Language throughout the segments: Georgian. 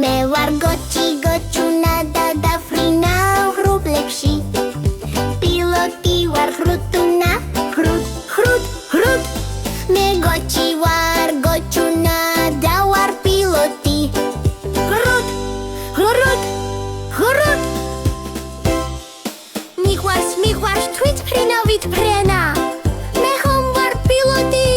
მე ვარ გოჩი გოჩუნა და დაფრინავ ღრუბლებში პილოტი ვარ ხრუტუნა ხრუტ ხრუტ ხრუტ მე გოჩი ვარ გოჩუნა და ვარ პილოტი ხრუტ ხრუტ ხრუტ მიყვარს თვითმფრინავით ფრენა მე ხომ ვარ პილოტი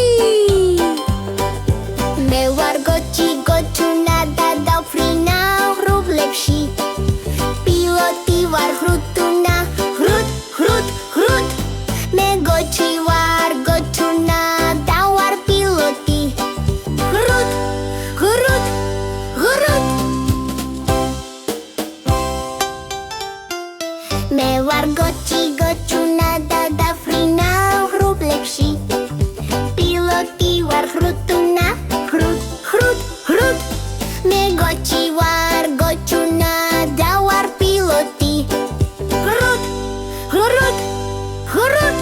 მე ვარ გოჩი გოჩუნა და დავფრინავ ღრუბლებში პილოტი ვარ ხრუტუნა ხრუტ ხრუტ ხრუტ მე გოჩი ვარ გოჩუნა და ვარ პილოტი ხრუტ ხრუტ ხრუტ მე ვარ გოჩი გოჩუნა და დაფრინავ ღრუბლებში პილოტი ვარ ხრუტუნა ხრუტ ხრუტ ხრუტ მე გოჩი ვარ გოჩუნა და ვარ პილოტი ხრუტ ხრუტ ხრუტ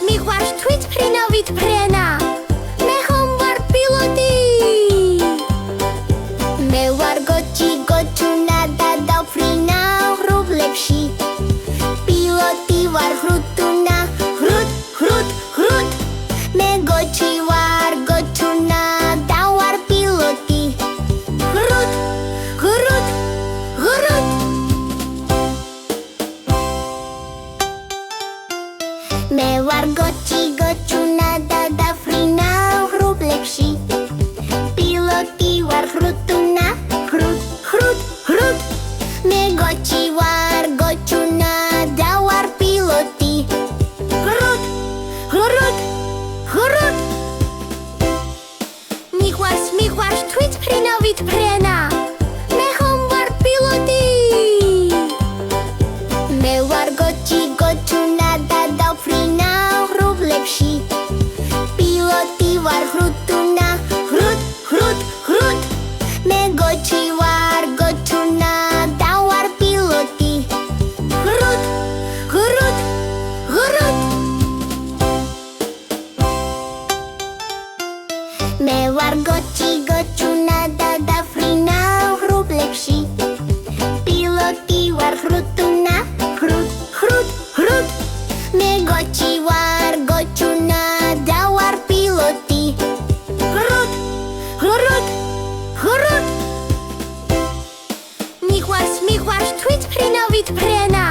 მიყვარს თვითმფრინავით ფრენა მე ხომ ვარ პილოტი მე ვარ გოჩი გოჩუნა და დავფრინავ ღრუბლებში პილოტი ვარ ხრუტუნა ხრუტ ხრუტ ხრუტ მე გოჩი ვარ გოჩუნა და ვარ პილოტი ხრუტ ხრუტ ხრუტ მე ვარ გოჩი გოჩუნა და დაფრინავ ღრუბლებში პილოტი ვარ ხრუტუნა ხრუტ ხრუტ ხრუტ მე გოჩი ვარ გოჩუნა და ვარ პილოტი ხრუტ ხრუტ ხრუტ მიყვარს თვითმფრინავით ფრენა მე ხომ ვარ პილოტი მე ვარ გოჩი გოჩუნა და დავფრინავ ღრუბლებში პილოტი ვარ ხრუტუნა ხრუტ ხრუტ ხრუტ მე გოჩი ვარ გოჩუნა და ვარ პილოტი ხრუტ ხრუტ ხრუტ მე ვარ გოჩი გოჩუნა და დაფრინავ ღრუბლებში პილოტი ვარ ხრუტუნა ხრუტ ხრუტ ხრუტ მე გოჩი ვარ გოჩუნა და ვარ პილოტი ხრუტ ხრუტ ხრუტ მიყვარს თვითმფრინავით ფრენა